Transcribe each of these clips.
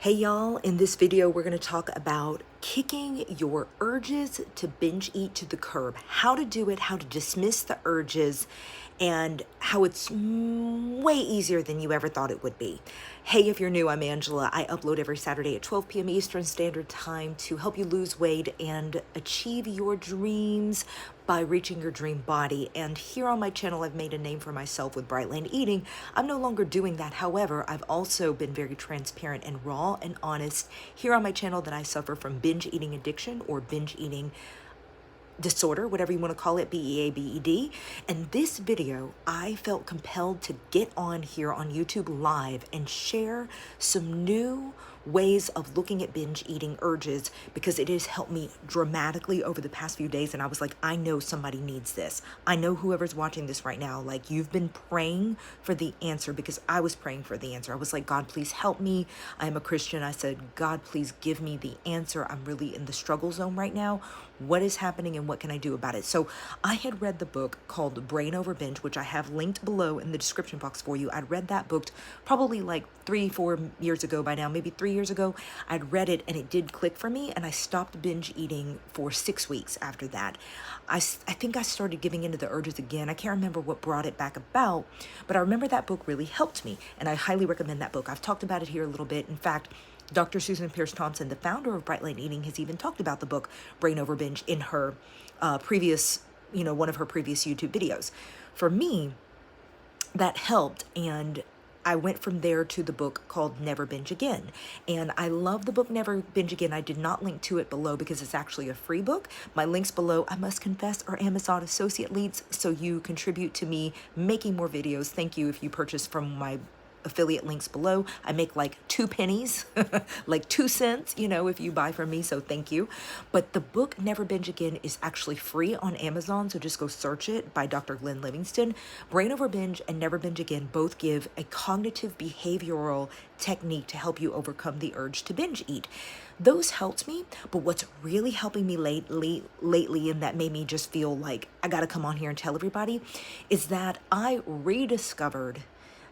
Hey y'all, in this video we're going to talk about kicking your urges to binge eat to the curb, how to do it, how to dismiss the urges, and how it's way easier than you ever thought it would be. Hey, if you're new, I'm Angela. I upload every Saturday at 12 p.m. Eastern Standard Time to help you lose weight and achieve your dreams by reaching your dream body. And here on my channel, I've made a name for myself with Bright Line Eating. I'm no longer doing that. However, I've also been very transparent and raw and honest here on my channel that I suffer from binge eating addiction or binge eating disorder, whatever you want to call it, BEABED. And this video, I felt compelled to get on here on YouTube Live and share some new ways of looking at binge eating urges because it has helped me dramatically over the past few days. And I was like, I know somebody needs this. I know whoever's watching this right now, like you've been praying for the answer because I was praying for the answer. I was like, God, please help me. I am a Christian. I said, God, please give me the answer. I'm really in the struggle zone right now. What is happening and what can I do about it? So I had read the book called Brain Over Binge, which I have linked below in the description box for you. I'd read that book probably like 3-4 years ago by now, maybe 3 years ago. I'd read it and it did click for me, and I stopped binge eating for 6 weeks after that. I think I started giving into the urges again. I can't remember what brought it back about, but I remember that book really helped me, and I highly recommend that book. I've talked about it here a little bit. In fact, Dr. Susan Pierce Thompson, the founder of Bright Light Eating, has even talked about the book Brain Over Binge in her previous, one of her previous YouTube videos. For me, that helped, and I went from there to the book called Never Binge Again. And I love the book Never Binge Again. I did not link to it below because it's actually a free book. My links below, I must confess, are Amazon affiliate links, so you contribute to me making more videos. Thank you if you purchase from my affiliate links below. I make like 2 pennies, like 2 cents, if you buy from me, so thank you. But the book Never Binge Again is actually free on Amazon, so just go search it, by Dr. Glenn Livingston. Brain Over Binge and Never Binge Again both give a cognitive behavioral technique to help you overcome the urge to binge eat. Those helped me, but what's really helping me lately, and that made me just feel like I gotta come on here and tell everybody, is that I rediscovered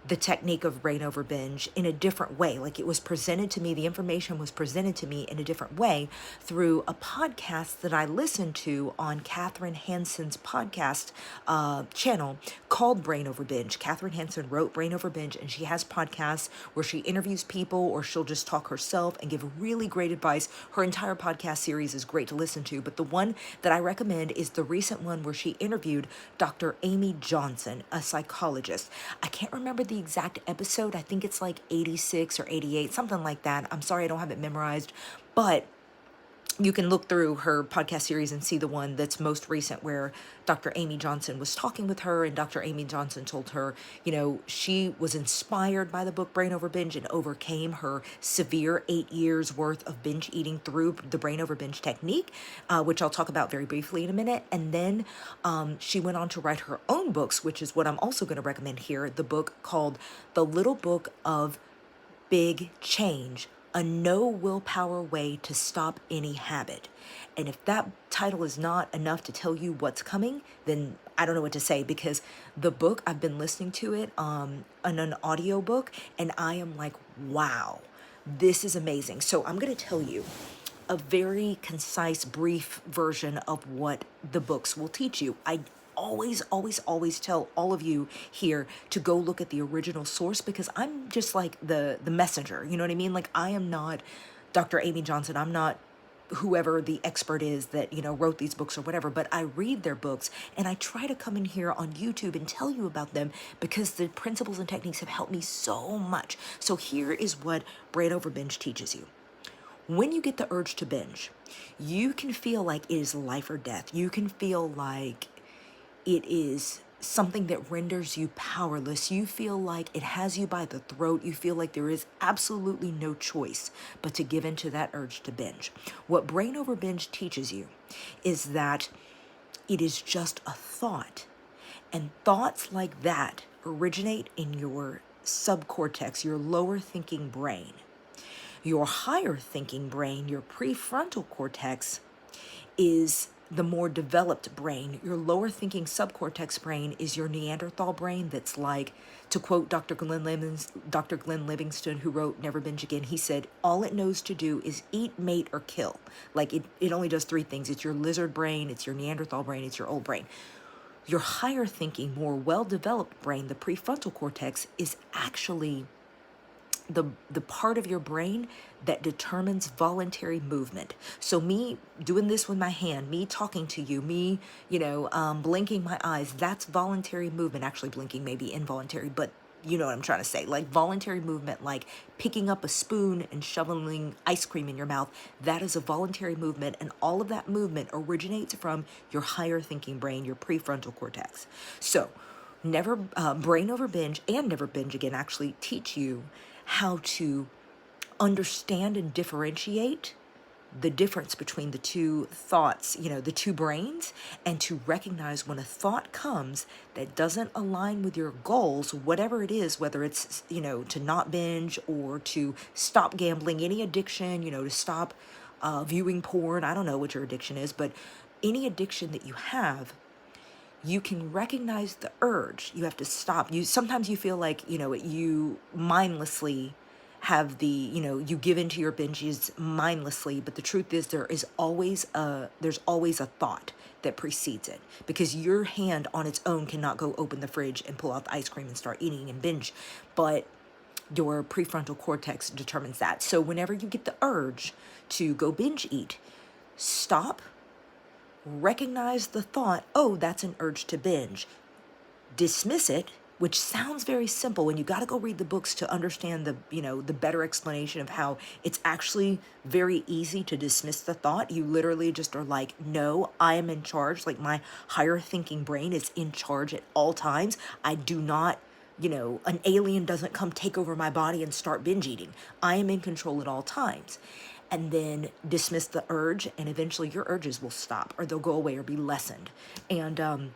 the technique of brain over binge in a different way. Like it was presented to me, the information was presented to me in a different way through a podcast that I listened to on Catherine Hanson's podcast channel called Brain Over Binge. Catherine Hanson wrote Brain Over Binge, and she has podcasts where she interviews people or she'll just talk herself and give really great advice. Her entire podcast series is great to listen to, but the one that I recommend is the recent one where she interviewed Dr. Amy Johnson, a psychologist. I can't remember the exact episode. I think it's like 86 or 88, something like that. I'm sorry I don't have it memorized, but you can look through her podcast series and see the one that's most recent where Dr. Amy Johnson was talking with her, and Dr. Amy Johnson told her, she was inspired by the book Brain Over Binge and overcame her severe 8 years worth of binge eating through the Brain Over Binge technique, which I'll talk about very briefly in a minute. And then she went on to write her own books, which is what I'm also going to recommend here, the book called The Little Book of Big Change, a no willpower way to stop any habit. And if that title is not enough to tell you what's coming, then I don't know what to say, because the book, I've been listening to it on an audio book, and I am like, wow, this is amazing. So I'm going to tell you a very concise, brief version of what the books will teach you. I always tell all of you here to go look at the original source, because I'm just like the messenger, you know what I mean? Like, I am not Dr. Amy Johnson. I'm not whoever the expert is that, wrote these books or whatever, but I read their books and I try to come in here on YouTube and tell you about them because the principles and techniques have helped me so much. So here is what Brain Over Binge teaches you. When you get the urge to binge, you can feel like it is life or death. You can feel like it is something that renders you powerless. You feel like it has you by the throat. You feel like there is absolutely no choice but to give in to that urge to binge. What Brain Over Binge teaches you is that it is just a thought. And thoughts like that originate in your subcortex, your lower thinking brain. Your higher thinking brain, your prefrontal cortex, is the more developed brain. Your lower thinking subcortex brain is your Neanderthal brain that's like, to quote Dr. Glenn Livingston, who wrote Never Binge Again, he said, all it knows to do is eat, mate, or kill. Like it only does three things. It's your lizard brain, it's your Neanderthal brain, it's your old brain. Your higher thinking, more well-developed brain, the prefrontal cortex, is actually the part of your brain that determines voluntary movement. So me doing this with my hand, me talking to you, me, blinking my eyes, that's voluntary movement. Actually, blinking may be involuntary, but you know what I'm trying to say. Like voluntary movement, like picking up a spoon and shoveling ice cream in your mouth, that is a voluntary movement. And all of that movement originates from your higher thinking brain, your prefrontal cortex. So never brain over binge and Never Binge Again actually teach you how to understand and differentiate the difference between the two thoughts, the two brains, and to recognize when a thought comes that doesn't align with your goals, whatever it is, whether it's, to not binge or to stop gambling, any addiction, to stop viewing porn. I don't know what your addiction is, but any addiction that you have, you can recognize the urge. You have to stop. Sometimes you feel like, you mindlessly have you give into your binges mindlessly, but the truth is there's always a thought that precedes it, because your hand on its own cannot go open the fridge and pull out the ice cream and start eating and binge, but your prefrontal cortex determines that. So whenever you get the urge to go binge eat, stop, recognize the thought, oh, that's an urge to binge. Dismiss it, which sounds very simple, and you got to go read the books to understand the better explanation of how it's actually very easy to dismiss the thought. You literally just are like, no, I am in charge. Like my higher thinking brain is in charge at all times. I do not, an alien doesn't come take over my body and start binge eating. I am in control at all times. And then dismiss the urge, and eventually your urges will stop, or they'll go away or be lessened. And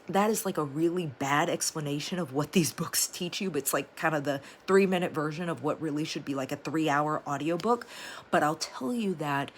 that is like a really bad explanation of what these books teach you, but it's like kind of the 3-minute version of what really should be like a 3-hour audiobook. But I'll tell you that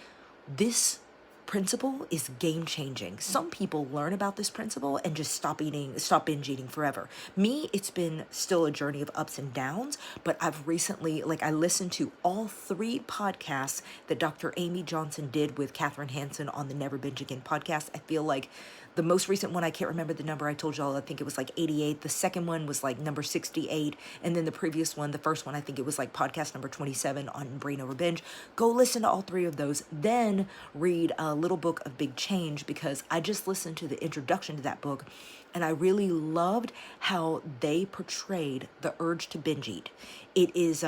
this principle is game changing. Some people learn about this principle and just stop binge eating forever. Me, it's been still a journey of ups and downs, but I've recently, I listened to all 3 podcasts that Dr. Amy Johnson did with Katherine Hansen on the Never Binge Again podcast. I feel like the most recent one, I can't remember the number I told y'all, I think it was like 88. The second one was like number 68. And then the previous one, the first one, I think it was like podcast number 27 on Brain Over Binge. Go listen to all 3 of those. Then read a little book of Big Change, because I just listened to the introduction to that book and I really loved how they portrayed the urge to binge eat. It is,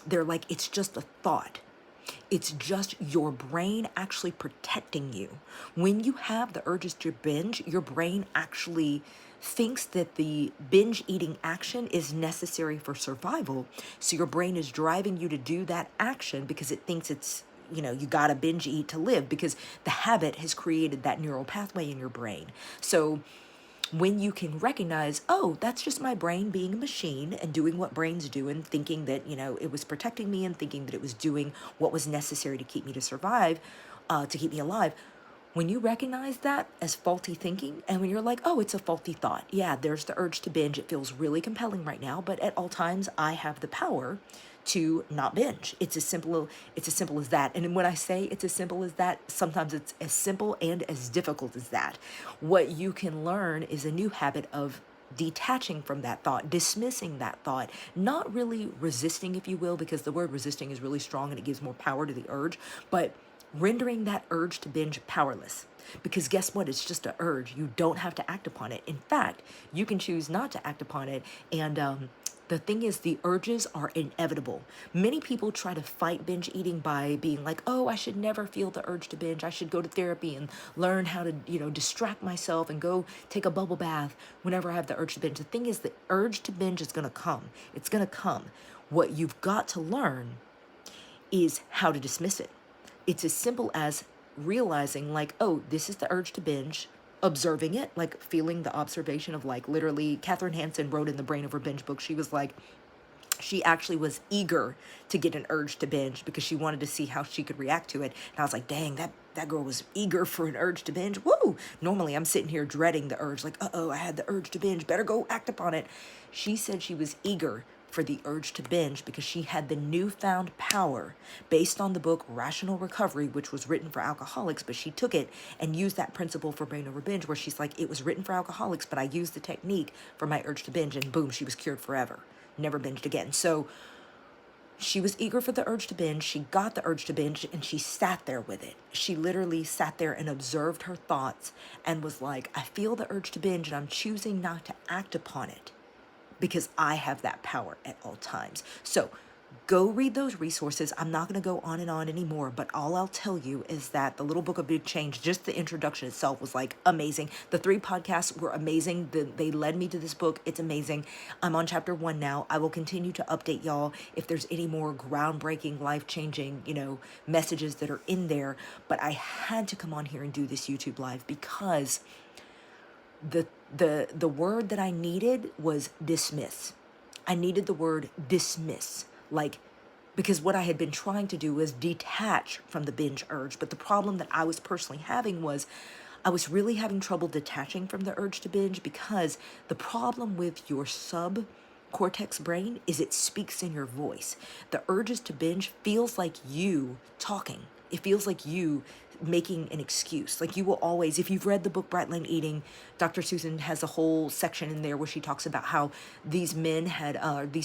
they're like, it's just a thought. It's just your brain actually protecting you. When you have the urges to binge, your brain actually thinks that the binge eating action is necessary for survival. So your brain is driving you to do that action because it thinks it's, you gotta binge eat to live, because the habit has created that neural pathway in your brain. So when you can recognize, oh, that's just my brain being a machine and doing what brains do, and thinking that, it was protecting me, and thinking that it was doing what was necessary to keep me to survive, to keep me alive. When you recognize that as faulty thinking, and when you're like, oh, it's a faulty thought. Yeah, there's the urge to binge. It feels really compelling right now, but at all times I have the power to not binge. It's as simple as that. And when I say it's as simple as that, sometimes it's as simple and as difficult as that. What you can learn is a new habit of detaching from that thought, dismissing that thought, not really resisting, if you will, because the word resisting is really strong and it gives more power to the urge, but rendering that urge to binge powerless. Because guess what? It's just an urge. You don't have to act upon it. In fact, you can choose not to act upon it. And the thing is, the urges are inevitable. Many people try to fight binge eating by being like, oh, I should never feel the urge to binge. I should go to therapy and learn how to, distract myself and go take a bubble bath whenever I have the urge to binge. The thing is, the urge to binge is going to come. It's going to come. What you've got to learn is how to dismiss it. It's as simple as realizing, like, oh, this is the urge to binge. Observing it, like feeling the observation of, like, literally, Katherine Hansen wrote in the Brain Over Binge book, she was like, She actually was eager to get an urge to binge because she wanted to see how she could react to it. And I was like, dang, that girl was eager for an urge to binge. Woo! Normally I'm sitting here dreading the urge, like, uh-oh, I had the urge to binge, better go act upon it. She said she was eager for the urge to binge because she had the newfound power based on the book Rational Recovery, which was written for alcoholics, but she took it and used that principle for brain over binge, where she's like, it was written for alcoholics, but I used the technique for my urge to binge, and boom, she was cured forever. Never binged again. So she was eager for the urge to binge. She got the urge to binge and she sat there with it. She literally sat there and observed her thoughts and was like, I feel the urge to binge and I'm choosing not to act upon it because I have that power at all times. So go read those resources. I'm not going to go on and on anymore, but all I'll tell you is that the Little Book of Big Change, just the introduction itself was like amazing. The 3 podcasts were amazing. They led me to this book. It's amazing. I'm on chapter 1 now. I will continue to update y'all if there's any more groundbreaking, life-changing, messages that are in there. But I had to come on here and do this YouTube live because the word that I needed was dismiss. I needed the word dismiss. Because what I had been trying to do was detach from the binge urge. But the problem that I was personally having was I was really having trouble detaching from the urge to binge, because the problem with your subcortex brain is it speaks in your voice. The urges to binge feels like you talking. It feels like you making an excuse. Like you will always, if you've read the book Bright Line Eating, Dr. Susan has a whole section in there where she talks about how these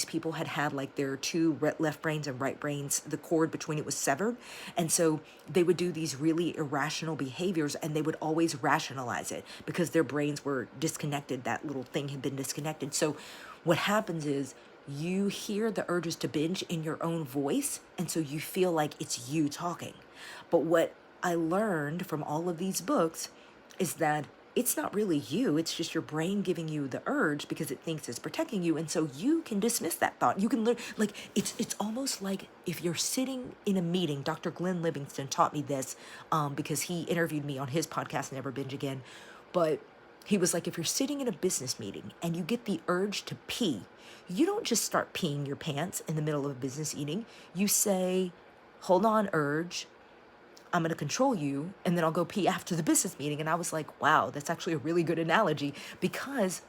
people had like their 2 left brains and right brains, the cord between it was severed. And so they would do these really irrational behaviors and they would always rationalize it because their brains were disconnected. That little thing had been disconnected. So what happens is you hear the urges to binge in your own voice, and so you feel like it's you talking. But what I learned from all of these books is that it's not really you. It's just your brain giving you the urge because it thinks it's protecting you. And so you can dismiss that thought. You can it's almost like if you're sitting in a meeting. Dr. Glenn Livingston taught me this because he interviewed me on his podcast, Never Binge Again. But he was like, if you're sitting in a business meeting and you get the urge to pee, you don't just start peeing your pants in the middle of a business meeting. You say, hold on, urge. I'm going to control you, and then I'll go pee after the business meeting. And I was like, wow, that's actually a really good analogy, because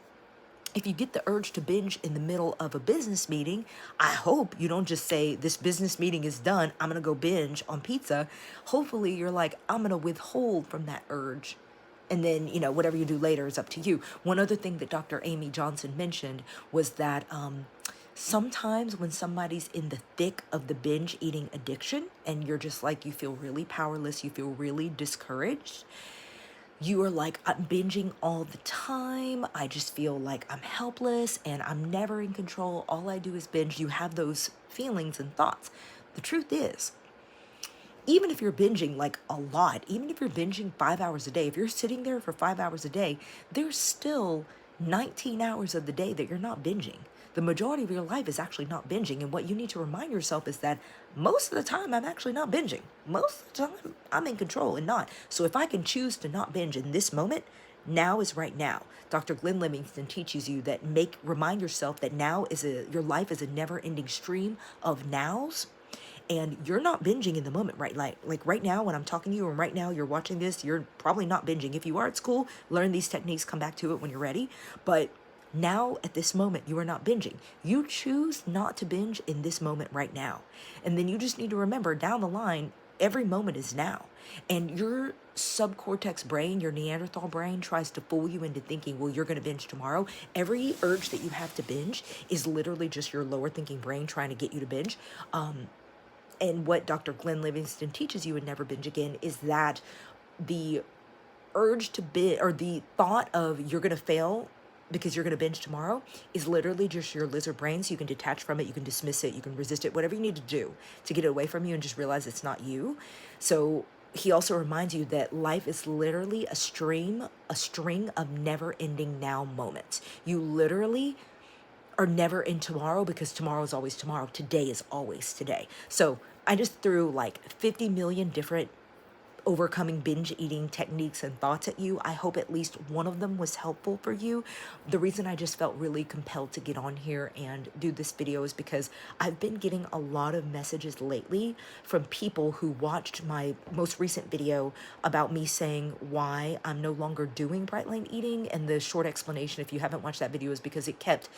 if you get the urge to binge in the middle of a business meeting, I hope you don't just say, this business meeting is done, I'm going to go binge on pizza. Hopefully you're like, I'm going to withhold from that urge. And then, whatever you do later is up to you. One other thing that Dr. Amy Johnson mentioned was that sometimes when somebody's in the thick of the binge eating addiction and you're just like, you feel really powerless, you feel really discouraged, you are like, I'm binging all the time, I just feel like I'm helpless and I'm never in control, all I do is binge. You have those feelings and thoughts. The truth is, even if you're binging like a lot, even if you're binging 5 hours a day, if you're sitting there for 5 hours a day, there's still 19 hours of the day that you're not binging. The majority of your life is actually not binging. And what you need to remind yourself is that most of the time I'm actually not binging. Most of the time I'm in control and not. So if I can choose to not binge in this moment, now is right now. Dr. Glenn Livingston teaches you that remind yourself that your life is a never-ending stream of nows. And you're not binging in the moment, right? Like right now when I'm talking to you and right now you're watching this, you're probably not binging. If you are, it's cool. Learn these techniques, come back to it when you're ready. But now at this moment, you are not binging. You choose not to binge in this moment right now. And then you just need to remember down the line, every moment is now. And your subcortex brain, your Neanderthal brain, tries to fool you into thinking, well, you're going to binge tomorrow. Every urge that you have to binge is literally just your lower thinking brain trying to get you to binge. And what Dr. Glenn Livingston teaches you in Never Binge Again is that the urge to binge, or the thought of you're going to fail because you're going to binge tomorrow, is literally just your lizard brain. So you can detach from it, you can dismiss it, you can resist it, whatever you need to do to get it away from you and just realize it's not you. So he also reminds you that life is literally a string of never-ending now moments. You literally are never in tomorrow because tomorrow is always tomorrow. Today is always today. So I just threw like 50 million different overcoming binge eating techniques and thoughts at you. I hope at least one of them was helpful for you. The reason I just felt really compelled to get on here and do this video is because I've been getting a lot of messages lately from people who watched my most recent video about me saying why I'm no longer doing bright line eating. And the short explanation, if you haven't watched that video, is because it kept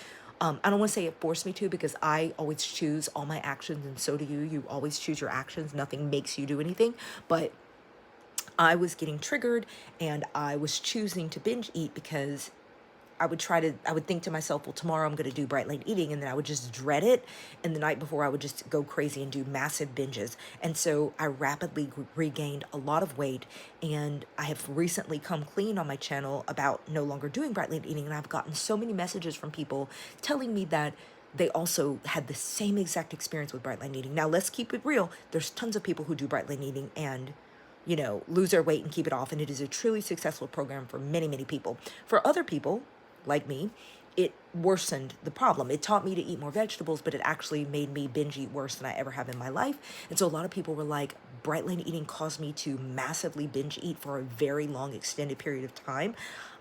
I don't want to say it forced me to, because I always choose all my actions, and so do you. You always choose your actions. Nothing makes you do anything. But I was getting triggered, and I was choosing to binge eat because I would think to myself, well, tomorrow I'm going to do bright light eating, and then I would just dread it. And the night before, I would just go crazy and do massive binges. And so I rapidly regained a lot of weight, and I have recently come clean on my channel about no longer doing bright light eating. And I've gotten so many messages from people telling me that they also had the same exact experience with bright light eating. Now, let's keep it real. There's tons of people who do bright light eating and lose their weight and keep it off. And it is a truly successful program for many, many people. For other people, like me, it worsened the problem. It taught me to eat more vegetables, but it actually made me binge eat worse than I ever have in my life. And so a lot of people were like, bright line eating caused me to massively binge eat for a very long, extended period of time.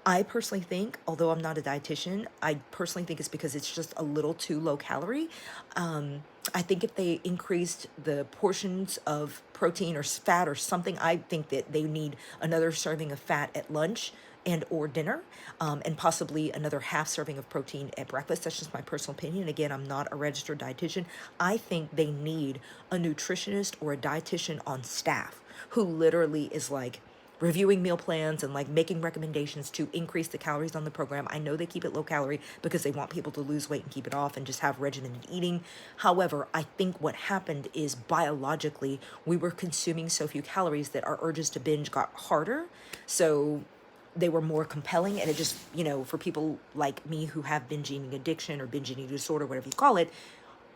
I personally think, although I'm not a dietitian, I personally think it's because it's just a little too low calorie. I think if they increased the portions of protein or fat or something, I think that they need another serving of fat at lunch and or dinner, and possibly another half serving of protein at breakfast. That's just my personal opinion. Again, I'm not a registered dietitian. I think they need a nutritionist or a dietitian on staff who literally is like reviewing meal plans and like making recommendations to increase the calories on the program. I know they keep it low calorie because they want people to lose weight and keep it off and just have regimented eating. However, I think what happened is biologically we were consuming so few calories that our urges to binge got harder. So they were more compelling, and it just, for people like me who have binge eating addiction or binge eating disorder, whatever you call it,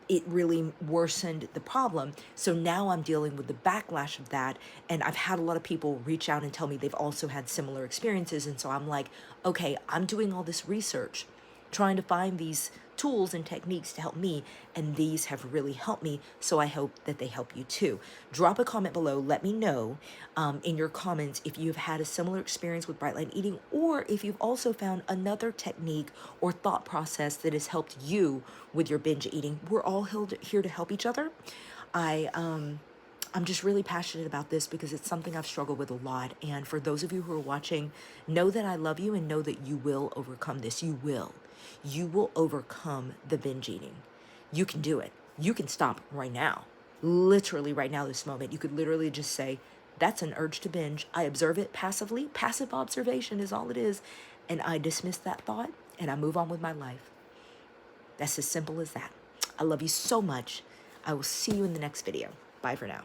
it really worsened the problem. So now I'm dealing with the backlash of that. And I've had a lot of people reach out and tell me they've also had similar experiences. And so I'm like, okay, I'm doing all this research, trying to find these tools and techniques to help me, and these have really helped me, so I hope that they help you too. Drop a comment below. Let me know in your comments if you've had a similar experience with bright line eating, or if you've also found another technique or thought process that has helped you with your binge eating. We're all here to help each other. I'm just really passionate about this because it's something I've struggled with a lot. And for those of you who are watching, know that I love you and know that you will overcome this. You will. You will overcome the binge eating. You can do it. You can stop right now. Literally right now, this moment. You could literally just say, that's an urge to binge. I observe it passively. Passive observation is all it is. And I dismiss that thought and I move on with my life. That's as simple as that. I love you so much. I will see you in the next video. Bye for now.